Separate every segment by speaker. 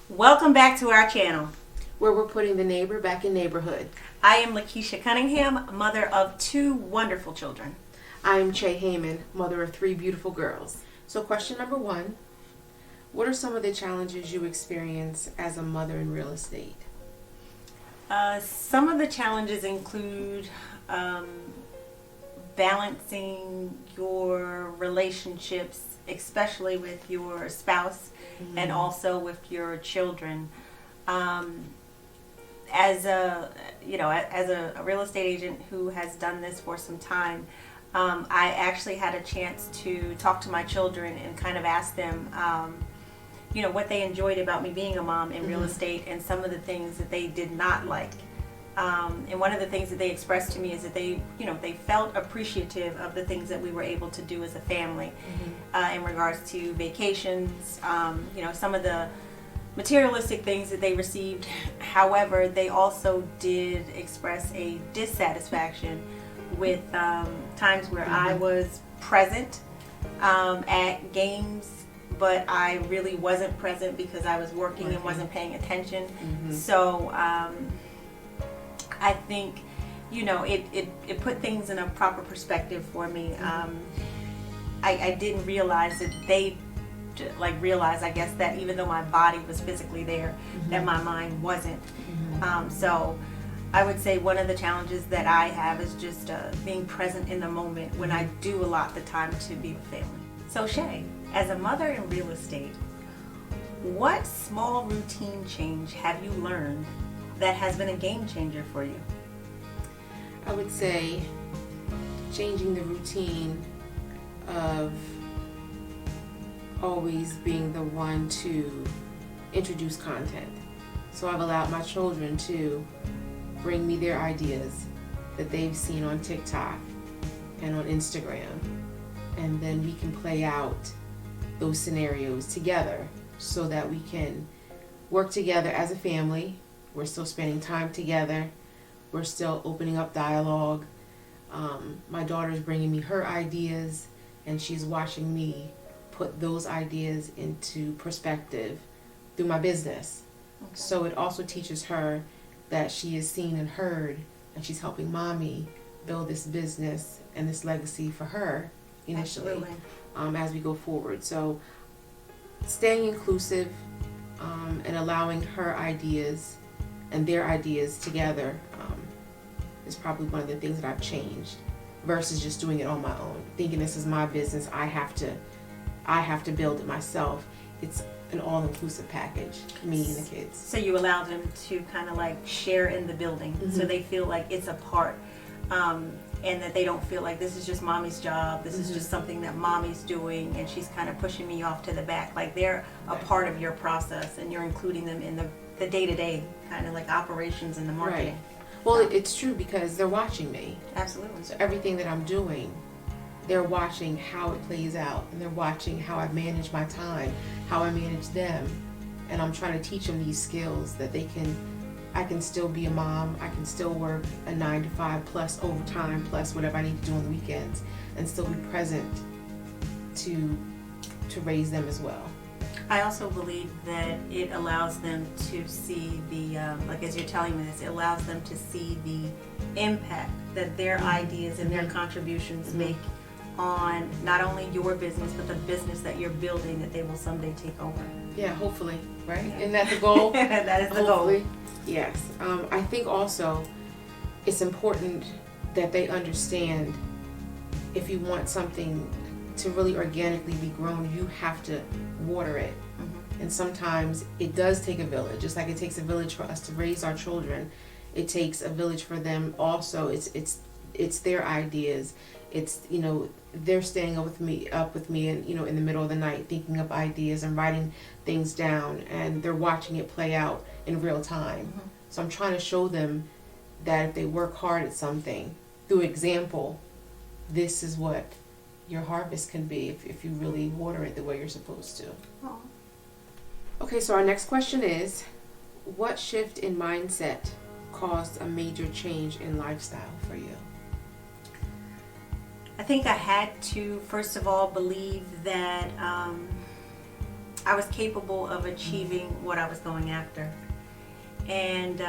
Speaker 1: Welcome back to our channel,
Speaker 2: where we're putting the neighbor back in neighborhood.
Speaker 1: I am Lakeisha Cunningham, mother of 2 wonderful children.
Speaker 2: I am Che Heyman, mother of 3 beautiful girls. So question number 1, what are some of the challenges you experience as a mother in real estate?
Speaker 1: Some of the challenges include balancing your relationships, especially with your spouse and also with your children. As a real estate agent who has done this for some time, I actually had a chance to talk to my children and kind of ask them, what they enjoyed about me being a mom in real estate and some of the things that they did not like. And one of the things that they expressed to me is that they felt appreciative of the things that we were able to do as a family in regards to vacations, some of the materialistic things that they received. However, they also did express a dissatisfaction with times where I was present at games, but I really wasn't present because I was working and wasn't paying attention. So I think, it put things in a proper perspective for me. I didn't realize that they realized, I guess, that even though my body was physically there, that my mind wasn't. So I would say one of the challenges that I have is just being present in the moment when I do allot the time to be with family. So Che, as a mother in real estate, what small routine change have you learned that has been a game changer for you?
Speaker 2: I would say changing the routine of always being the one to introduce content. So I've allowed my children to bring me their ideas that they've seen on TikTok and on Instagram, and then we can play out those scenarios together so that we can work together as a family. We're still spending time together. We're still opening up dialogue. My daughter's bringing me her ideas, and she's watching me put those ideas into perspective through my business. So it also teaches her that she is seen and heard, and she's helping mommy build this business and this legacy for her initially as we go forward. So staying inclusive and allowing her ideas and their ideas together is probably one of the things that I've changed versus just doing it on my own, thinking this is my business, I have to build it myself. It's an all-inclusive package, me and the kids.
Speaker 1: So you allow them to kind of share in the building, so they feel like it's a part, and that they don't feel like this is just mommy's job, this is just something that mommy's doing and she's kind of pushing me off to the back. Like they're a part of your process and you're including them in the day-to-day kind of operations and the marketing.
Speaker 2: Right. Well, it's true because they're watching me.
Speaker 1: Absolutely.
Speaker 2: So everything that I'm doing, they're watching how it plays out, and they're watching how I manage my time, how I manage them, and I'm trying to teach them these skills that I can still be a mom, I can still work a 9 to 5 plus overtime plus whatever I need to do on the weekends, and still be present to raise them as well.
Speaker 1: I also believe that it allows them to see the, as you're telling me this, it allows them to see the impact that their ideas and their contributions make on not only your business, but the business that you're building that they will someday take over.
Speaker 2: Yeah, hopefully, right? Yeah. Isn't that the goal?
Speaker 1: That is the
Speaker 2: hopefully.
Speaker 1: goal.
Speaker 2: Yes. I think also it's important that they understand if you want something to really organically be grown, you have to water it. And sometimes it does take a village, just like it takes a village for us to raise our children. It takes a village for them also. It's their ideas. It's, they're staying up with me and, in the middle of the night thinking up ideas and writing things down, and they're watching it play out in real time. So I'm trying to show them that if they work hard at something through example, this is what your harvest can be if you really water it the way you're supposed to.
Speaker 1: Aww.
Speaker 2: Okay, so our next question is, what shift in mindset caused a major change in lifestyle for you?
Speaker 1: I think I had to, first of all, believe that I was capable of achieving what I was going after. And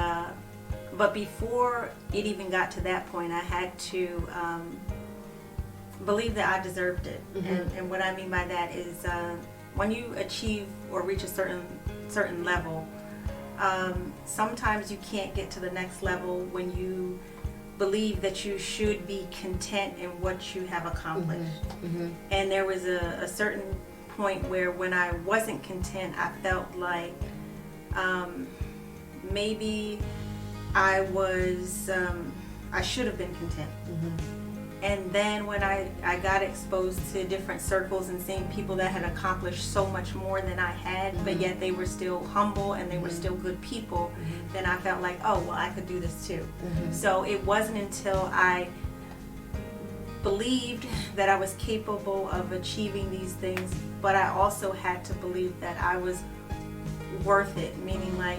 Speaker 1: but before it even got to that point, I had to believe that I deserved it. And what I mean by that is when you achieve or reach a certain level, sometimes you can't get to the next level when you believe that you should be content in what you have accomplished. And there was a certain point where when I wasn't content, I felt like maybe I should have been content. And then when I got exposed to different circles and seeing people that had accomplished so much more than I had, but yet they were still humble and they were still good people, then I felt like, oh, well, I could do this too. So it wasn't until I believed that I was capable of achieving these things, but I also had to believe that I was worth it, meaning like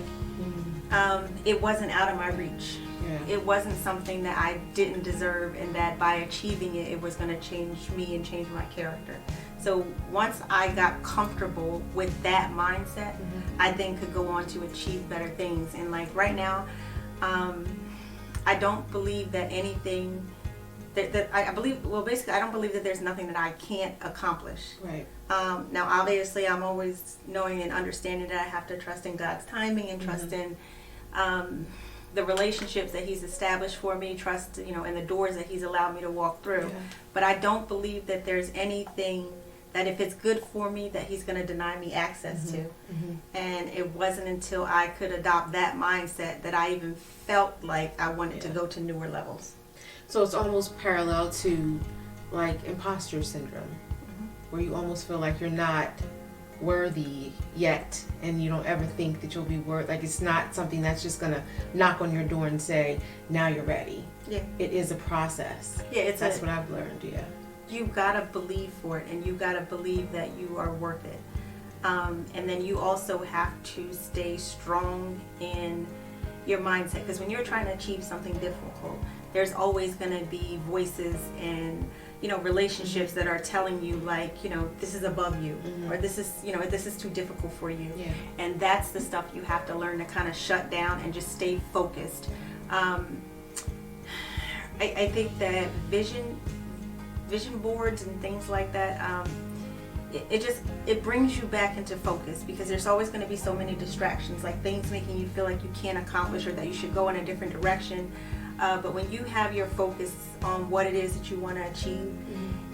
Speaker 1: it wasn't out of my reach. It wasn't something that I didn't deserve, and that by achieving it, it was going to change me and change my character. So once I got comfortable with that mindset, I then could go on to achieve better things. And like right now, I don't believe that anything I believe, well, basically, I don't believe that there's nothing that I can't accomplish.
Speaker 2: Right.
Speaker 1: Now, obviously, I'm always knowing and understanding that I have to trust in God's timing and trust in the relationships that He's established for me, trust, in the doors that He's allowed me to walk through. But I don't believe that there's anything that if it's good for me that He's going to deny me access to. And it wasn't until I could adopt that mindset that I even felt like I wanted to go to newer levels.
Speaker 2: So it's almost parallel to like imposter syndrome, where you almost feel like you're not worthy yet, and you don't ever think that you'll be like it's not something that's just gonna knock on your door and say, now you're ready. It is a process. That's what I've learned.
Speaker 1: You've got to believe for it, and you've got to believe that you are worth it, and then you also have to stay strong in your mindset, because when you're trying to achieve something difficult, there's always going to be voices and relationships that are telling you like, this is above you, or this is this is too difficult for you. And that's the stuff you have to learn to kind of shut down and just stay focused. I think that vision boards and things like that, it brings you back into focus, because there's always going to be so many distractions, like things making you feel like you can't accomplish or that you should go in a different direction. But when you have your focus on what it is that you want to achieve,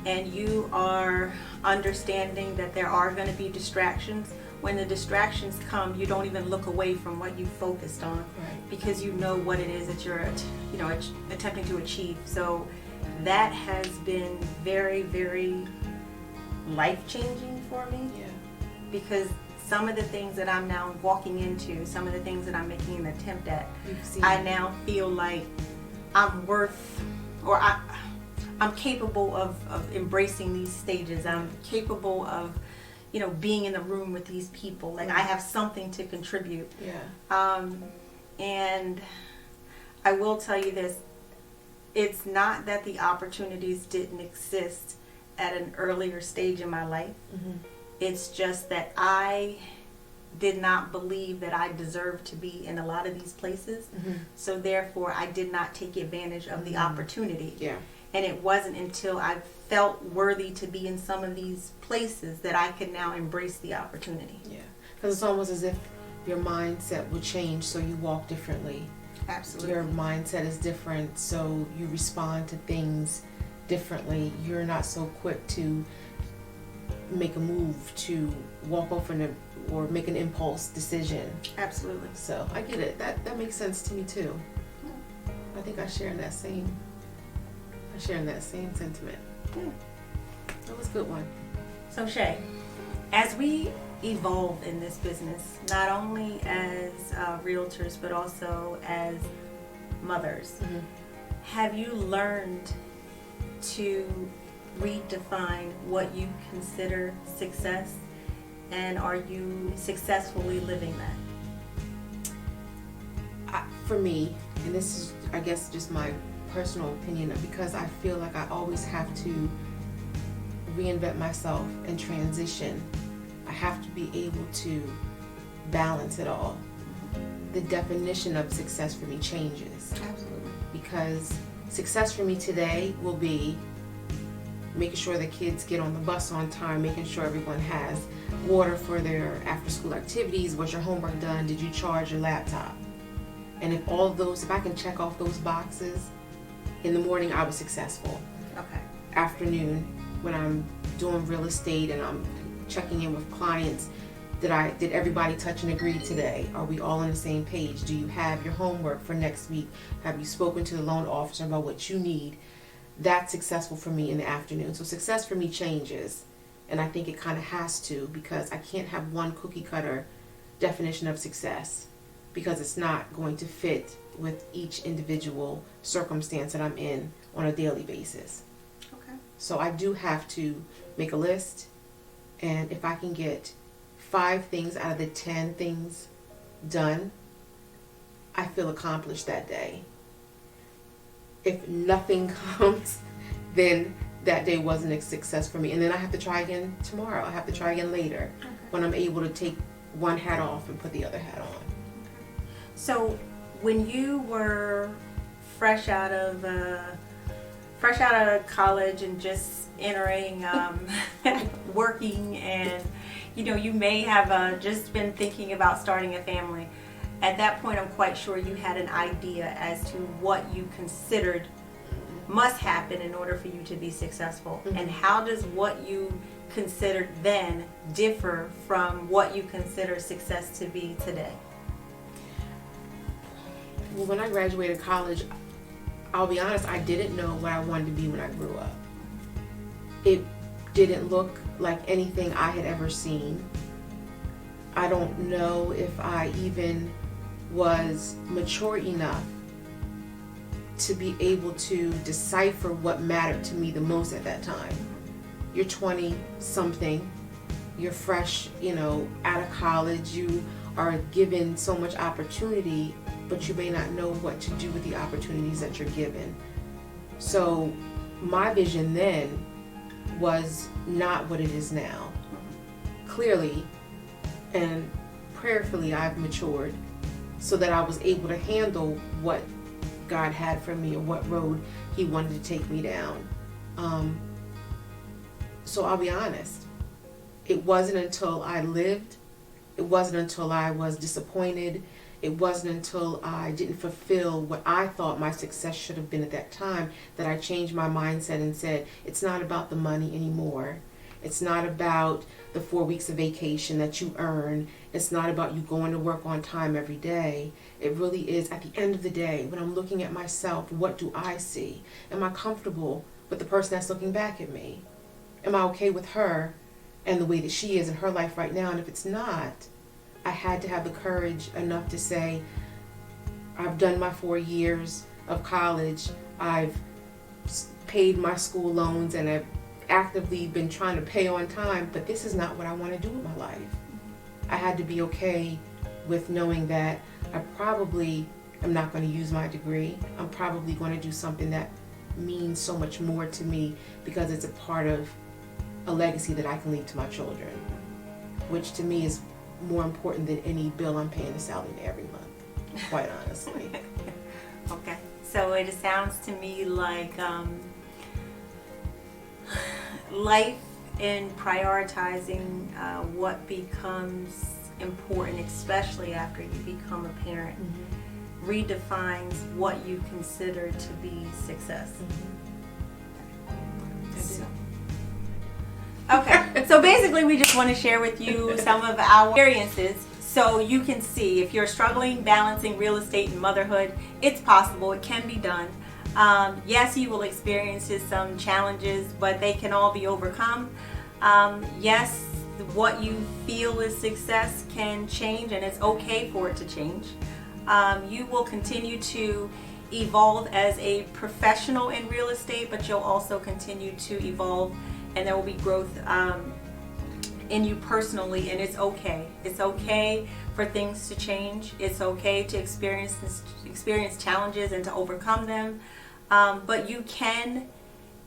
Speaker 1: and you are understanding that there are going to be distractions, when the distractions come, you don't even look away from what you focused on, because you know what it is that you're attempting to achieve. So that has been very, very life-changing for me, because some of the things that I'm now walking into, some of the things that I'm making an attempt at, I now feel like I'm worth, or I'm capable of embracing these stages. I'm capable of, being in the room with these people. Like I have something to contribute. And I will tell you this, it's not that the opportunities didn't exist at an earlier stage in my life. It's just that I did not believe that I deserved to be in a lot of these places. So therefore, I did not take advantage of the opportunity. And it wasn't until I felt worthy to be in some of these places that I could now embrace the opportunity.
Speaker 2: Because it's almost as if your mindset would change, so you walk differently.
Speaker 1: Absolutely.
Speaker 2: Your mindset is different, so you respond to things differently. You're not so quick to make a move, to walk off or make an impulse decision.
Speaker 1: Absolutely.
Speaker 2: So I get it. That makes sense to me too. I think I share in that same sentiment. That was a good one.
Speaker 1: So Che, as we evolve in this business, not only as realtors but also as mothers, have you learned to redefine what you consider success, and are you successfully living that?
Speaker 2: For me, and this is, I guess, just my personal opinion, because I feel like I always have to reinvent myself and transition I have to be able to balance it all. The definition of success for me changes.
Speaker 1: Absolutely.
Speaker 2: Because success for me today will be making sure the kids get on the bus on time, making sure everyone has water for their after-school activities, was your homework done, did you charge your laptop? And if all of those, if I can check off those boxes, in the morning I was successful.
Speaker 1: Okay.
Speaker 2: Afternoon, when I'm doing real estate and I'm checking in with clients, did everybody touch and agree today? Are we all on the same page? Do you have your homework for next week? Have you spoken to the loan officer about what you need? That's successful for me in the afternoon. So success for me changes, and I think it kind of has to, because I can't have one cookie cutter definition of success, because it's not going to fit with each individual circumstance that I'm in on a daily basis.
Speaker 1: Okay.
Speaker 2: So I do have to make a list, and if I can get 5 things out of the 10 things done, I feel accomplished that day. If nothing comes, then that day wasn't a success for me. And then I have to try again tomorrow. I have to try again later, when I'm able to take one hat off and put the other hat on.
Speaker 1: So when you were fresh out of college and just entering working, and you may have just been thinking about starting a family. At that point, I'm quite sure you had an idea as to what you considered must happen in order for you to be successful.
Speaker 2: Mm-hmm.
Speaker 1: And how does what you considered then differ from what you consider success to be today?
Speaker 2: Well, when I graduated college, I'll be honest, I didn't know what I wanted to be when I grew up. It didn't look like anything I had ever seen. I don't know if I even was mature enough to be able to decipher what mattered to me the most at that time. You're 20 something, you're fresh, out of college, you are given so much opportunity, but you may not know what to do with the opportunities that you're given. So my vision then was not what it is now. Clearly and prayerfully, I've matured so that I was able to handle what God had for me, or what road He wanted to take me down. So I'll be honest, it wasn't until I lived, it wasn't until I was disappointed, it wasn't until I didn't fulfill what I thought my success should have been at that time that I changed my mindset and said, it's not about the money anymore. It's not about the 4 weeks of vacation that you earn. It's not about you going to work on time every day. It really is, at the end of the day, when I'm looking at myself, what do I see? Am I comfortable with the person that's looking back at me? Am I okay with her and the way that she is in her life right now? And if it's not, I had to have the courage enough to say, I've done my 4 years of college. I've paid my school loans, and I've actively been trying to pay on time, but this is not what I want to do with my life. I had to be okay with knowing that I probably am not going to use my degree. I'm probably going to do something that means so much more to me because it's a part of a legacy that I can leave to my children, which to me is more important than any bill I'm paying to Sally every month, quite honestly.
Speaker 1: Okay, so it sounds to me like life in prioritizing what becomes important, especially after you become a parent, redefines what you consider to be success. Okay, so basically we just want to share with you some of our experiences so you can see if you're struggling balancing real estate and motherhood, it's possible, it can be done. Yes, you will experience some challenges, but they can all be overcome. Yes, what you feel is success can change, and it's okay for it to change. You will continue to evolve as a professional in real estate, but you'll also continue to evolve, and there will be growth in you personally, and it's okay. It's okay for things to change. It's okay to experience challenges and to overcome them. But you can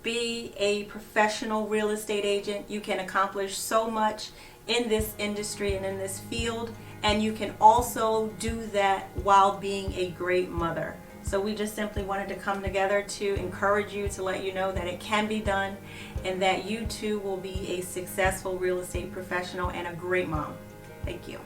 Speaker 1: be a professional real estate agent. You can accomplish so much in this industry and in this field, and you can also do that while being a great mother. So we just simply wanted to come together to encourage you, to let you know that it can be done, and that you too will be a successful real estate professional and a great mom. Thank you.